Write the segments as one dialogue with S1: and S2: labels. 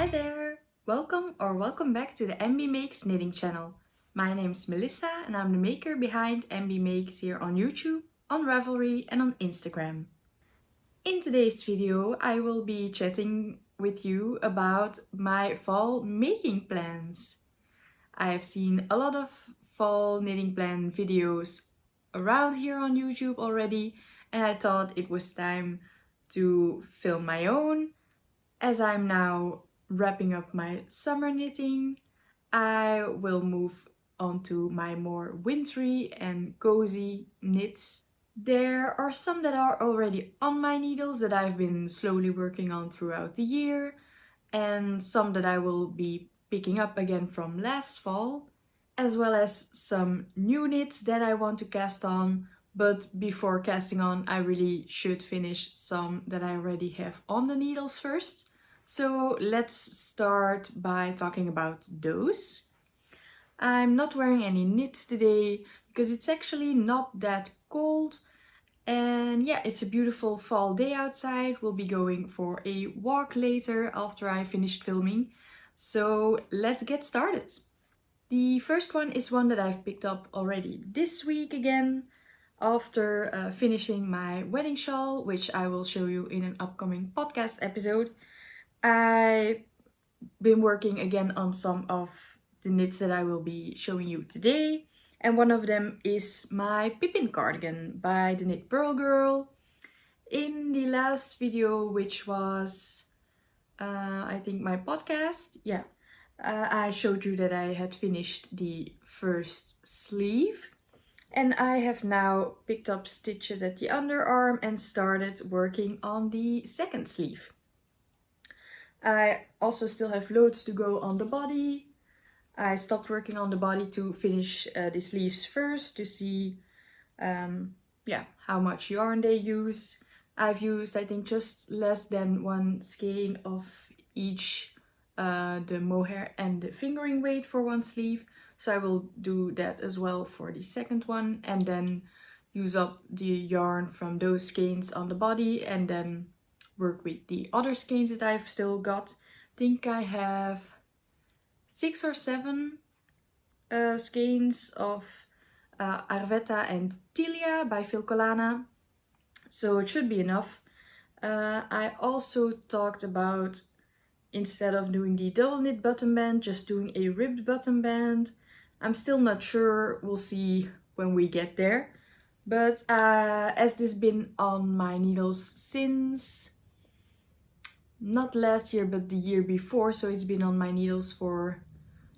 S1: Hi there! Welcome back to the Embeemakes knitting channel. My name is Melissa and I'm the maker behind Embeemakes here on YouTube, on Ravelry and on Instagram. In today's video I will be chatting with you about my fall making plans. I have seen a lot of fall knitting plan videos around here on YouTube already and I thought it was time to film my own. As I'm now wrapping up my summer knitting, I will move on to my more wintry and cozy knits. There are some that are already on my needles that I've been slowly working on throughout the year, and some that I will be picking up again from last fall, as well as some new knits that I want to cast on. But before casting on, I really should finish some that I already have on the needles first. So let's start by talking about those. I'm not wearing any knits today because it's actually not that cold. And yeah, it's a beautiful fall day outside. We'll be going for a walk later after I finished filming. So let's get started. The first one is one that I've picked up already this week again after finishing my wedding shawl, which I will show you in an upcoming podcast episode. I've been working again on some of the knits that I will be showing you today, and one of them is my Pippin cardigan by the Knit Pearl Girl. In the last video, which was I think my podcast, I showed you that I had finished the first sleeve, and I have now picked up stitches at the underarm and started working on the second sleeve. I also still have loads to go on the body. I stopped working on the body to finish the sleeves first to see how much yarn they use. I've used, I think, just less than one skein of each the mohair and the fingering weight for one sleeve. So I will do that as well for the second one, and then use up the yarn from those skeins on the body and then work with the other skeins that I've still got. I think I have 6 or 7 skeins of Arvetta and Tilia by Filcolana, so it should be enough. I also talked about, instead of doing the double knit button band, just doing a ribbed button band. I'm still not sure, we'll see when we get there. But as this has been on my needles since not last year but the year before, so it's been on my needles for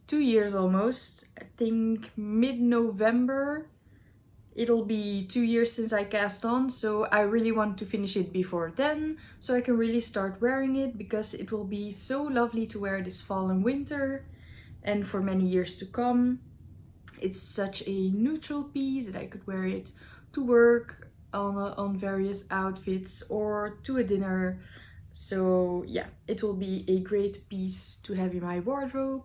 S1: 2 years almost. I think mid-November it'll be 2 years since I cast on, so I really want to finish it before then so I can really start wearing it, because it will be so lovely to wear this fall and winter and for many years to come. It's such a neutral piece that I could wear it to work on various outfits or to a dinner. So yeah, it will be a great piece to have in my wardrobe.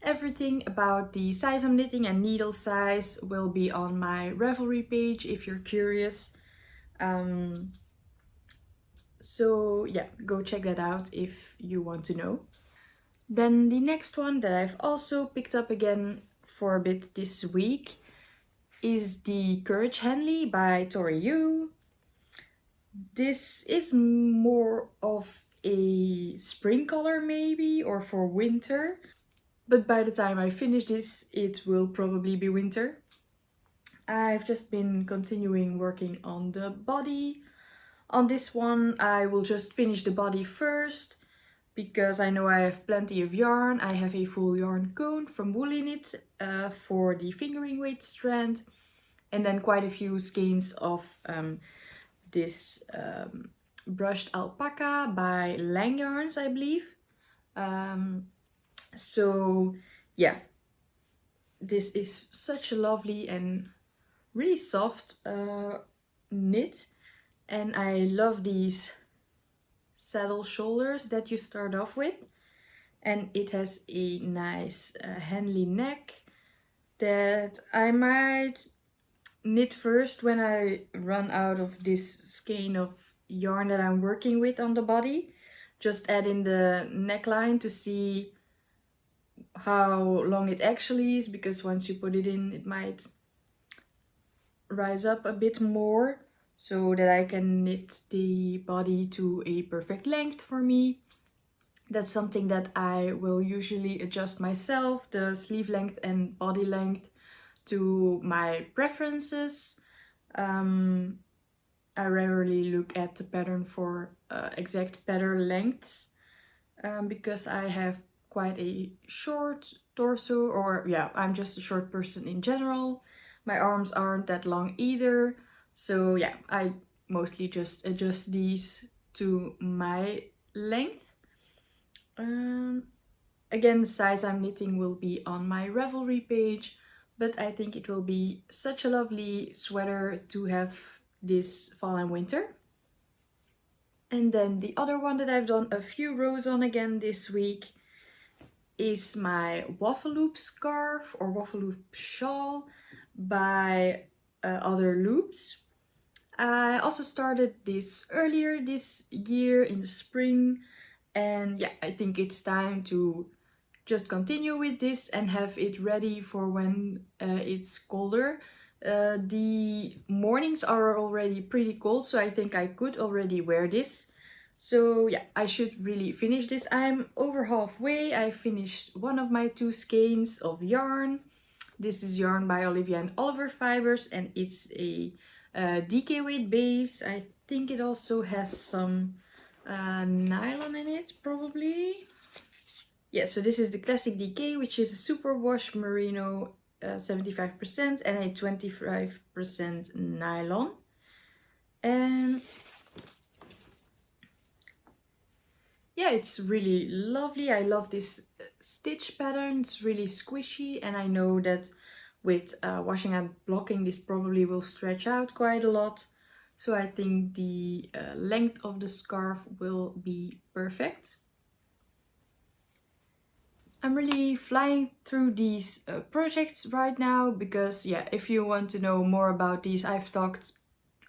S1: Everything about the size I'm knitting and needle size will be on my Ravelry page if you're curious. So yeah, go check that out if you want to know. Then the next one that I've also picked up again for a bit this week is the Courage Henley by Tori Yu. This is more of a spring color maybe, or for winter. But by the time I finish this, it will probably be winter. I've just been continuing working on the body. On this one, I will just finish the body first, because I know I have plenty of yarn. I have a full yarn cone from Woolly Knit for the fingering weight strand, and then quite a few skeins of this brushed alpaca by Lang Yarns, I believe. So yeah, this is such a lovely and really soft knit, and I love these saddle shoulders that you start off with, and it has a nice Henley neck that I might knit first when I run out of this skein of yarn that I'm working with on the body. just add in the neckline to see how long it actually is, because once you put it in, it might rise up a bit more, so that I can knit the body to a perfect length for me. That's something that I will usually adjust myself, the sleeve length and body length, to my preferences. I rarely look at the pattern for exact pattern lengths, because I have quite a short torso, or yeah, I'm just a short person in general. My arms aren't that long either, so yeah, I mostly just adjust these to my length. Again, the size I'm knitting will be on my Ravelry page, but I think it will be such a lovely sweater to have this fall and winter. And then the other one that I've done a few rows on again this week is my waffle loop scarf or waffle loop shawl by Other Loops. I also started this earlier this year in the spring, and yeah, I think it's time to just continue with this and have it ready for when it's colder. The mornings are already pretty cold, so I think I could already wear this. So yeah, I should really finish this. I'm over halfway. I finished one of my 2 skeins of yarn. This is yarn by Olivia and Oliver Fibers, and it's a DK weight base. I think it also has some nylon in it, probably. Yeah, so this is the classic DK, which is a superwash merino 75% and a 25% nylon. And yeah, it's really lovely. I love this stitch pattern. It's really squishy, and I know that with washing and blocking, this probably will stretch out quite a lot. So I think the length of the scarf will be perfect. I'm really flying through these projects right now because, yeah, if you want to know more about these, I've talked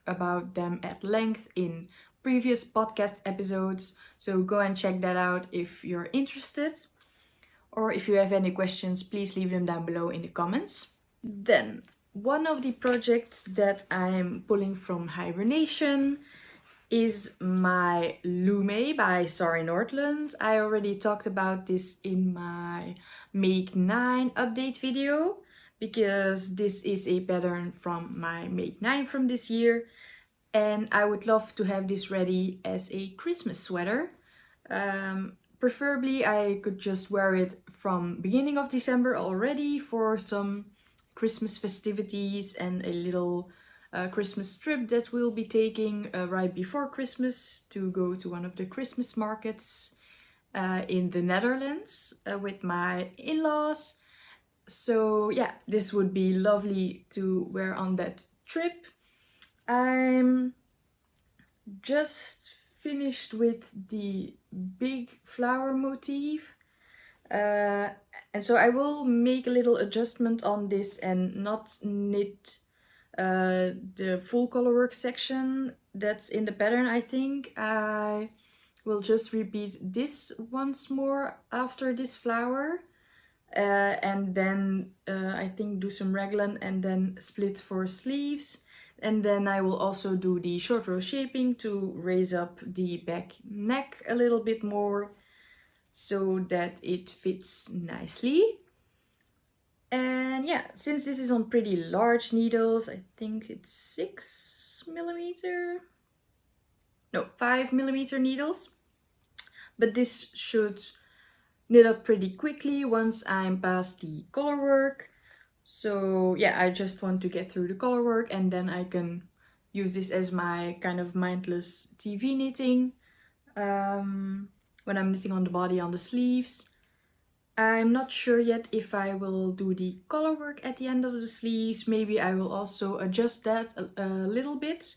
S1: about them at length in previous podcast episodes, so go and check that out if you're interested. Or if you have any questions, please leave them down below in the comments. Then, one of the projects that I'm pulling from hibernation is my Lume by Sari Nordlund. I already talked about this in my Make 9 update video, because this is a pattern from my Make 9 from this year, and I would love to have this ready as a Christmas sweater. Preferably I could just wear it from beginning of December already for some Christmas festivities and a little Christmas trip that we'll be taking right before Christmas to go to one of the Christmas markets in the Netherlands with my in-laws. So yeah, this would be lovely to wear on that trip. I'm just finished with the big flower motif. And so I will make a little adjustment on this and not knit the full colorwork section that's in the pattern. I think I will just repeat this once more after this flower, and then I think do some raglan and then split for sleeves. And then I will also do the short row shaping to raise up the back neck a little bit more so that it fits nicely. And yeah, since this is on pretty large needles, I think it's 6mm, no, 5mm needles, but this should knit up pretty quickly once I'm past the color work. So yeah, I just want to get through the color work and then I can use this as my kind of mindless TV knitting when I'm knitting on the body, on the sleeves. I'm not sure yet if I will do the color work at the end of the sleeves. Maybe I will also adjust that a little bit.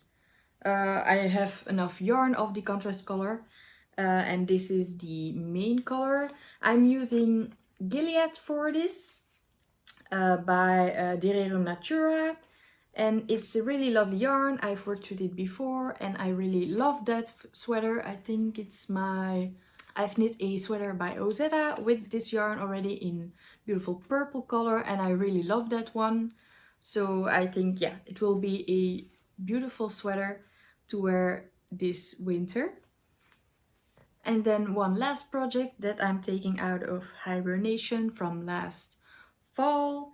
S1: I have enough yarn of the contrast color, and this is the main color. I'm using Gilead for this by Dererum Natura, And it's a really lovely yarn. I've worked with it before and I really love that sweater. I think it's I've knit a sweater by Ozetta with this yarn already in beautiful purple color and I really love that one. So I think, yeah, it will be a beautiful sweater to wear this winter. And then one last project that I'm taking out of hibernation from last fall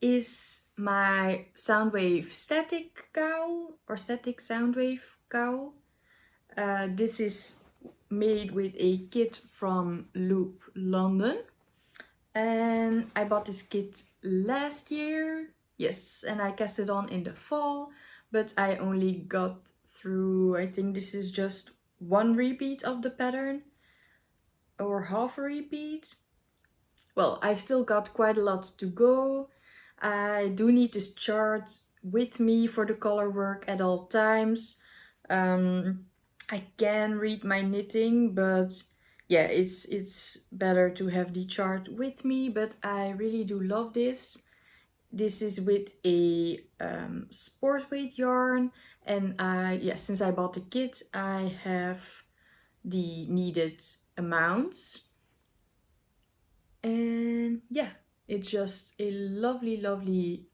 S1: is my Soundwave static cowl or static Soundwave cowl. This is made with a kit from Loop London, and I bought this kit last year. Yes, and I cast it on in the fall, but I only got through, I think this is just one repeat of the pattern or half a repeat. Well, I've still got quite a lot to go. I do need this chart with me for the color work at all times. I can read my knitting, but yeah, it's better to have the chart with me, but I really do love this. This is with a sport weight yarn, and since I bought the kit, I have the needed amounts. And yeah, it's just a lovely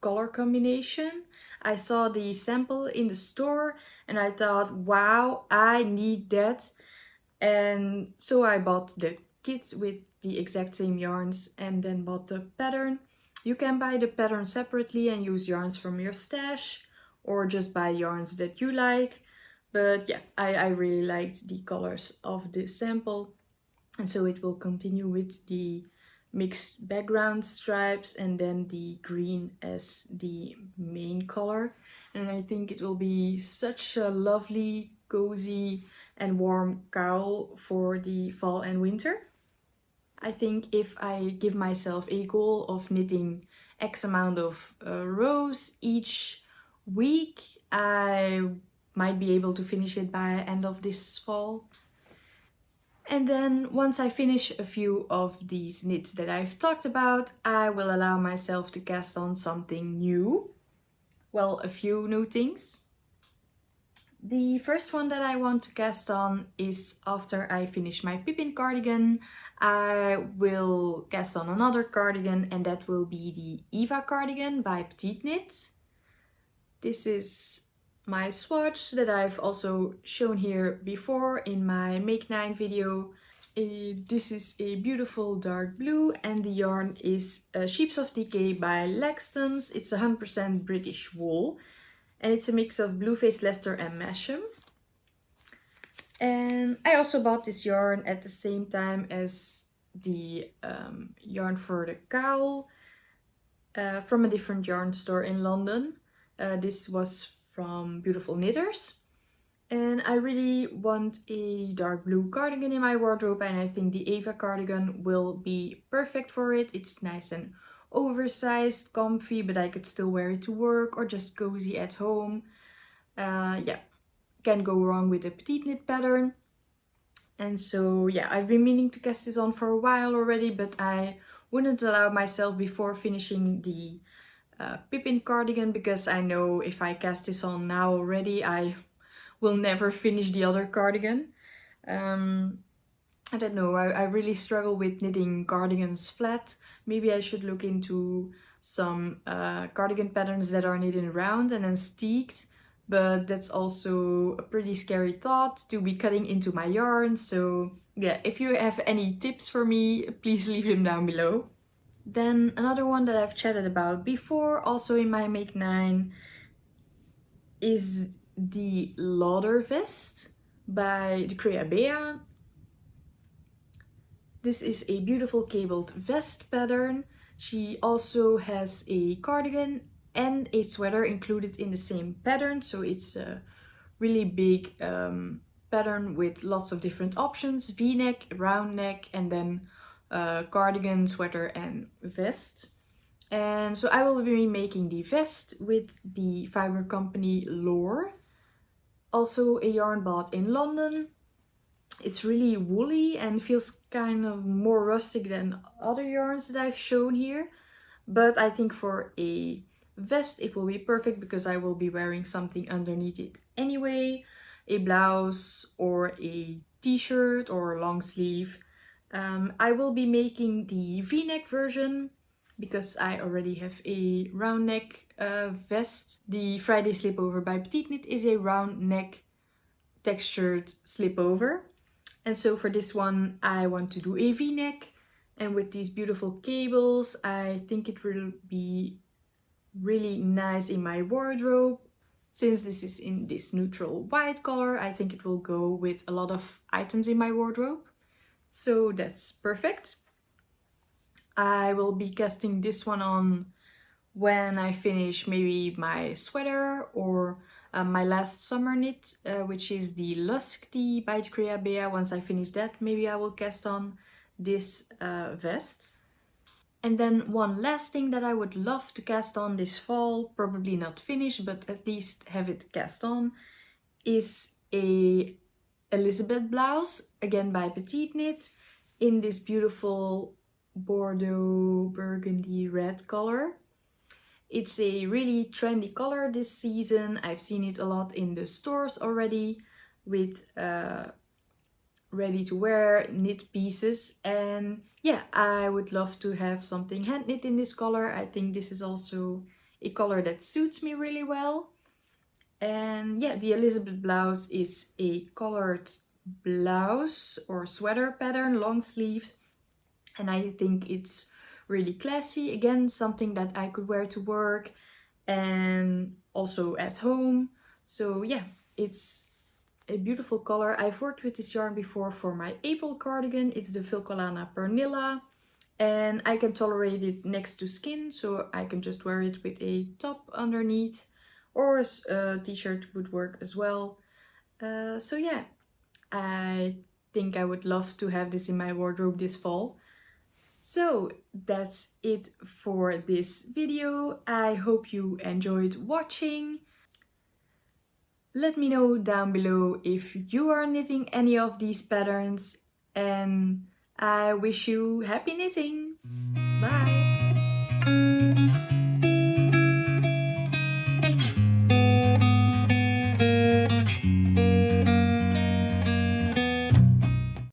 S1: color combination. I saw the sample in the store and I thought, wow, I need that. And so I bought the kits with the exact same yarns and then bought the pattern. You can buy the pattern separately and use yarns from your stash or just buy yarns that you like. But yeah, I really liked the colors of the sample. And so it will continue with the mixed background stripes and then the green as the main color. And I think it will be such a lovely, cozy and warm cowl for the fall and winter. I think if I give myself a goal of knitting X amount of rows each week, I might be able to finish it by end of this fall. And then once I finish a few of these knits that I've talked about, I will allow myself to cast on something new. Well, a few new things. The first one that I want to cast on is after I finish my Pippin cardigan, I will cast on another cardigan and that will be the Eva cardigan by Petite Knit. This is my swatch that I've also shown here before in my Make 9 video. This is a beautiful dark blue and the yarn is Sheeps of Decay by cast-ons. It's 100% British wool and it's a mix of Blueface Leicester and Masham. And I also bought this yarn at the same time as the yarn for the cowl from a different yarn store in London. This was from Beautiful Knitters. And I really want a dark blue cardigan in my wardrobe and I think the Eva cardigan will be perfect for it. It's nice and oversized, comfy, but I could still wear it to work or just cozy at home. Yeah, can't go wrong with a Petite Knit pattern. And so yeah, I've been meaning to cast this on for a while already, but I wouldn't allow myself before finishing the Pippin cardigan because I know if I cast this on now already, I will never finish the other cardigan. I don't know, I really struggle with knitting cardigans flat. Maybe I should look into some cardigan patterns that are knitted round and then steeked, but that's also a pretty scary thought to be cutting into my yarn. So yeah, if you have any tips for me, please leave them down below. Then another one that I've chatted about before, also in my Make 9, is the Lauder vest by the Crea Bea. This is a beautiful cabled vest pattern. She also has a cardigan and a sweater included in the same pattern, so it's a really big pattern with lots of different options: V-neck, round neck, and then cardigan, sweater and vest. And so I will be making the vest with the fiber company Lore, also a yarn bought in London. It's really woolly and feels kind of more rustic than other yarns that I've shown here, but I think for a vest, it will be perfect because I will be wearing something underneath it anyway, a blouse or a t-shirt or long sleeve. I will be making the v-neck version because I already have a round neck vest. The Friday Slipover by Petite Knit is a round neck textured slipover. And so for this one I want to do a v-neck, and with these beautiful cables I think it will be really nice in my wardrobe. Since this is in this neutral white color, I think it will go with a lot of items in my wardrobe. So that's perfect. I will be casting this one on when I finish maybe my sweater or my last summer knit, which is the Lusk Tee by Crea Bea. Once I finish that, maybe I will cast on this vest. And then one last thing that I would love to cast on this fall, probably not finish, but at least have it cast on, is a Elizabeth blouse, again by Petite Knit, in this beautiful Bordeaux burgundy red color. It's a really trendy color this season. I've seen it a lot in the stores already with ready to wear knit pieces, and yeah, I would love to have something hand knit in this color. I think this is also a color that suits me really well. And yeah, the Elizabeth blouse is a colored blouse or sweater pattern, long sleeved, and I think it's really classy. Again, something that I could wear to work and also at home. So yeah, it's a beautiful color. I've worked with this yarn before for my April cardigan. It's the Vilcolana Pernilla, and I can tolerate it next to skin, so I can just wear it with a top underneath, or a t-shirt would work as well. So yeah, I think I would love to have this in my wardrobe this fall. So that's it for this video. I hope you enjoyed watching. Let me know down below if you are knitting any of these patterns, and I wish you happy knitting!